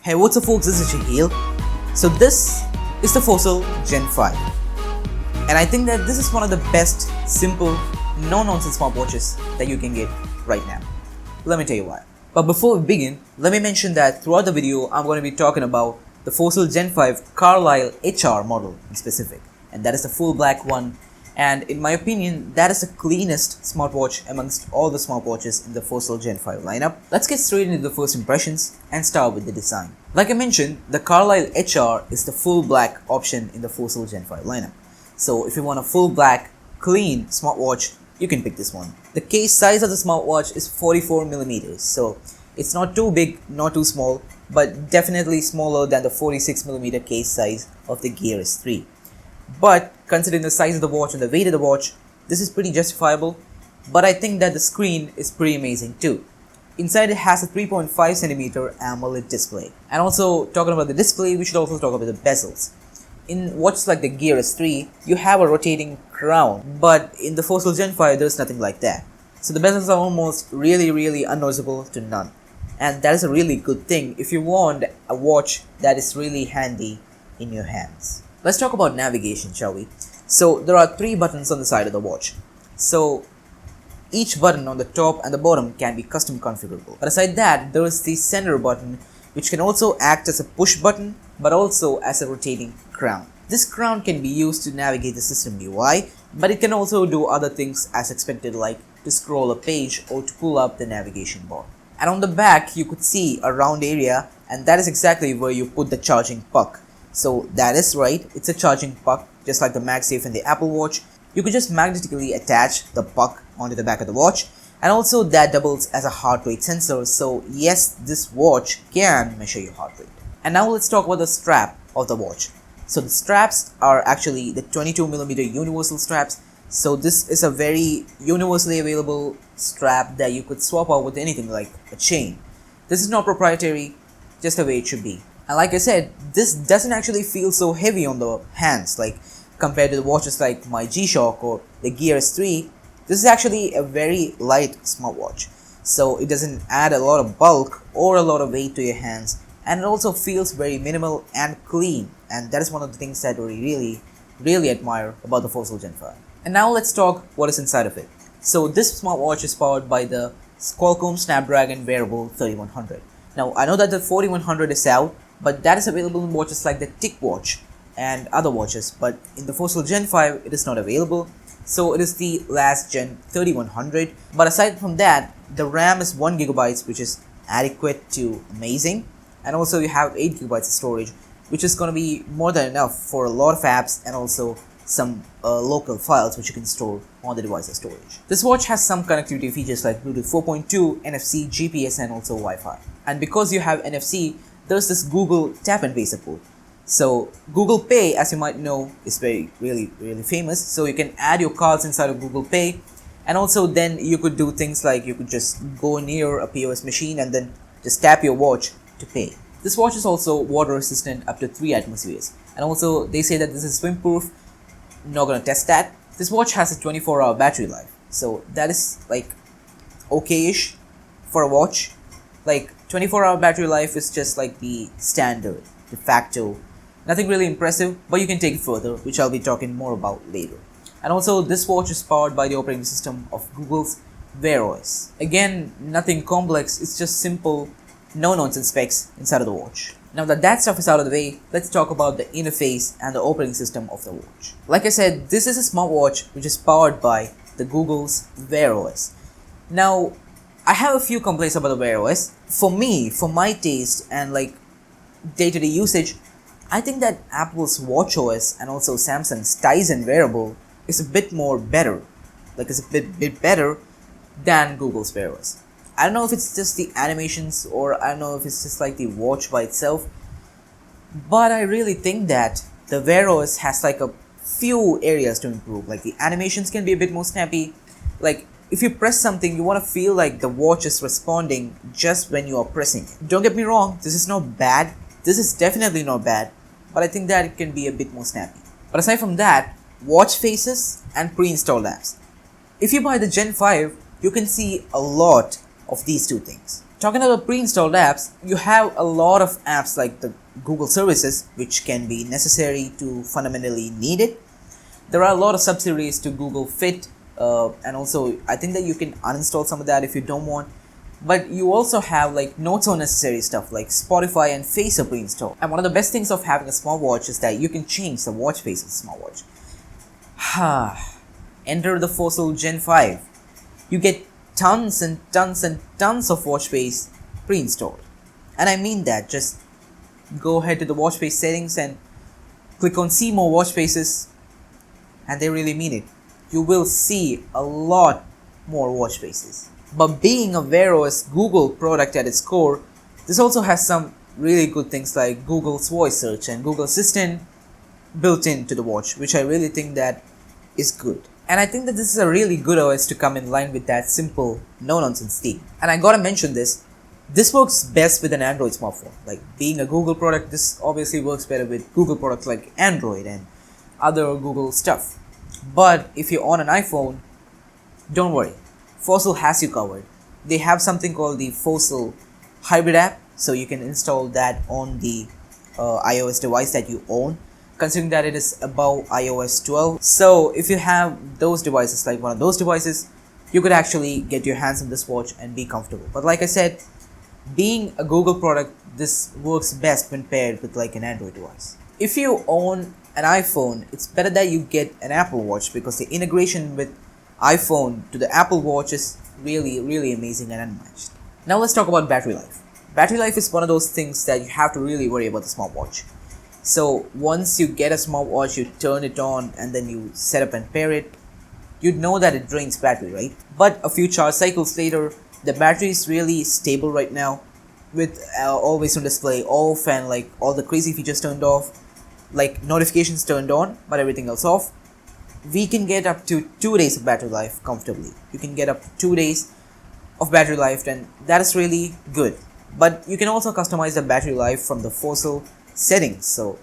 Hey, what's up folks, this is Shaheel. So this is the Fossil Gen 5 and I think that this is one of the best, simple, no-nonsense smartwatches that you can get right now. Let me tell you why. But before we begin, let me mention that throughout the video I'm going to be talking about the Fossil Gen 5 Carlisle HR model in specific, and that is the full black one, and in my opinion that is the cleanest smartwatch amongst all the smartwatches in the Fossil Gen 5 lineup. Let's get straight into the first impressions and start with the design. Like I mentioned, the Carlisle HR is the full black option in the Fossil Gen 5 lineup. So if you want a full black, clean smartwatch, you can pick this one. The case size of the smartwatch is 44mm, so it's not too big, not too small, but definitely smaller than the 46mm case size of the Gear S3. But considering the size of the watch and the weight of the watch, this is pretty justifiable, but I think that the screen is pretty amazing too. Inside it has a 3.5cm AMOLED display. And also, talking about the display, we should also talk about the bezels. In watches like the Gear S3, you have a rotating crown, but in the Fossil Gen 5 there's nothing like that. So the bezels are almost really unnoticeable to none. And that is a really good thing if you want a watch that is really handy in your hands. Let's talk about navigation, shall we? So there are 3 buttons on the side of the watch. So each button on the top and the bottom can be custom configurable. But aside that, there is the center button, which can also act as a push button but also as a rotating crown. This crown can be used to navigate the system UI, but it can also do other things as expected, like to scroll a page or to pull up the navigation bar. And on the back you could see a round area, and that is exactly where you put the charging puck. So that is right, it's a charging puck, just like the MagSafe in the Apple Watch. You could just magnetically attach the puck onto the back of the watch, and also that doubles as a heart rate sensor, so yes, this watch can measure your heart rate. And now let's talk about the strap of the watch. So the straps are actually the 22mm universal straps, so this is a very universally available strap that you could swap out with anything like a chain. This is not proprietary, just the way it should be. And like I said, this doesn't actually feel so heavy on the hands, like compared to the watches like my G-Shock or the Gear S3. This is actually a very light smartwatch, so it doesn't add a lot of bulk or a lot of weight to your hands, and it also feels very minimal and clean, and that is one of the things that we really admire about the Fossil Gen 5. And now let's talk what is inside of it. So this smartwatch is powered by the Qualcomm Snapdragon Wearable 3100. Now I know that the 4100 is out, but that is available in watches like the TicWatch and other watches, but in the Fossil Gen 5 it is not available. So it is the last gen 3100, but aside from that, the RAM is 1GB, which is adequate to amazing, and also you have 8GB of storage, which is going to be more than enough for a lot of apps and also some local files which you can store on the device's storage. This watch has some connectivity features like Bluetooth 4.2, NFC, GPS, and also Wi-Fi. And because you have NFC, there's this Google Tap and Pay support. So Google Pay, as you might know, is really famous. So you can add your cards inside of Google Pay, and also then you could do things like you could just go near a POS machine and then just tap your watch to pay. This watch is also water resistant up to 3 atmospheres, and also they say that this is swim proof. Not gonna test that. This watch has a 24-hour battery life, so that is like okay-ish for a watch. Like 24-hour battery life is just like the standard, de facto. Nothing really impressive, but you can take it further, which I'll be talking more about later. And also, this watch is powered by the operating system of Google's Wear OS. Again, nothing complex, it's just simple, no-nonsense specs inside of the watch. Now that stuff is out of the way, let's talk about the interface and the operating system of the watch. Like I said, this is a smartwatch which is powered by the Google's Wear OS. Now, I have a few complaints about the Wear OS. For me, for my taste and like day-to-day usage, I think that Apple's WatchOS and also Samsung's Tizen wearable is a bit more better. Like it's a bit better than Google's Wear OS. I don't know if it's just the animations or I don't know if it's just like the watch by itself, but I really think that the Wear OS has like a few areas to improve. Like the animations can be a bit more snappy. Like if you press something, you want to feel like the watch is responding just when you are pressing it. Don't get me wrong, this is not bad. This is definitely not bad, but I think that it can be a bit more snappy. But aside from that, watch faces and pre-installed apps. If you buy the Gen 5, you can see a lot of these two things. Talking about pre-installed apps, you have a lot of apps like the Google services, which can be necessary to fundamentally need it. There are a lot of subsidiaries to Google Fit, and also I think that you can uninstall some of that if you don't want. But you also have like not so necessary stuff like Spotify and Face are pre-installed. And one of the best things of having a smartwatch is that you can change the watch face of the smartwatch. Enter the Fossil Gen 5. You get tons and tons and tons of watch face pre-installed. And I mean that. Just go ahead to the watch face settings and click on see more watch faces, and they really mean it. You will see a lot more watch faces. But being a Wear OS Google product at its core, this also has some really good things like Google's voice search and Google Assistant built into the watch, which I really think that is good. And I think that this is a really good OS to come in line with that simple, no-nonsense theme. And I gotta mention this works best with an Android smartphone. Like being a Google product, this obviously works better with Google products like Android and other Google stuff. But if you're on an iPhone, don't worry. Fossil has you covered. They have something called the Fossil Hybrid app, so you can install that on the iOS device that you own, considering that it is above iOS 12. So if you have those devices, like one of those devices, you could actually get your hands on this watch and be comfortable. But like I said, being a Google product, this works best when paired with like an Android device. If you own an iPhone, it's better that you get an Apple Watch because the integration with iPhone to the Apple Watch is really amazing and unmatched. Now let's talk about battery life. Battery life is one of those things that you have to really worry about the smartwatch. So once you get a smartwatch, you turn it on and then you set up and pair it, you'd know that it drains battery, right? But a few charge cycles later, the battery is really stable right now with always on display off and like all the crazy features turned off, like notifications turned on but everything else off. We can get up to 2 days of battery life comfortably. You can get up to 2 days of battery life, and that is really good. But you can also customize the battery life from the Fossil settings. So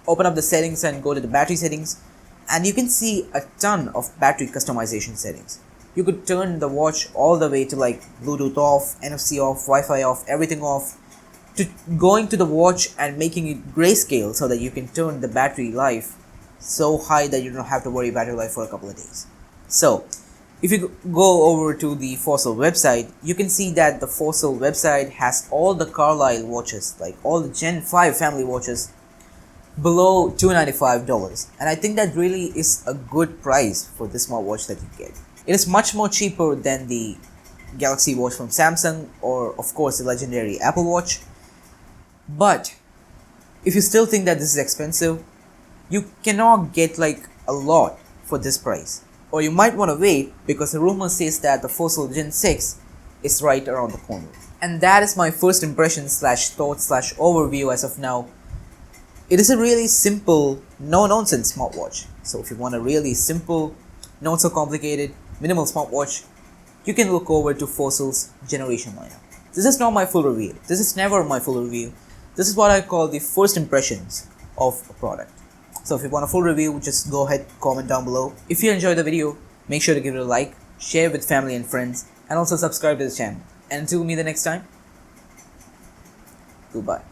open up the settings and go to the battery settings, and you can see a ton of battery customization settings. You could turn the watch all the way to like Bluetooth off, NFC off, Wi-Fi off, everything off, to going to the watch and making it grayscale so that you can turn the battery life so high that you don't have to worry battery life for a couple of days. So if you go over to the Fossil website, you can see that the Fossil website has all the Carlisle watches, like all the Gen 5 family watches, below $295. And I think that really is a good price for this smartwatch that you get. It is much more cheaper than the Galaxy Watch from Samsung or of course the legendary Apple Watch. But if you still think that this is expensive, you cannot get like a lot for this price. Or you might want to wait because the rumor says that the Fossil Gen 6 is right around the corner. And that is my first impression slash thought slash overview as of now. It is a really simple, no-nonsense smartwatch. So if you want a really simple, not so complicated, minimal smartwatch, you can look over to Fossil's generation lineup. This is not my full review. This is never my full review. This is what I call the first impressions of a product. So if you want a full review, just go ahead, comment down below. If you enjoyed the video, make sure to give it a like, share with family and friends, and also subscribe to the channel. And until we meet the next time, goodbye.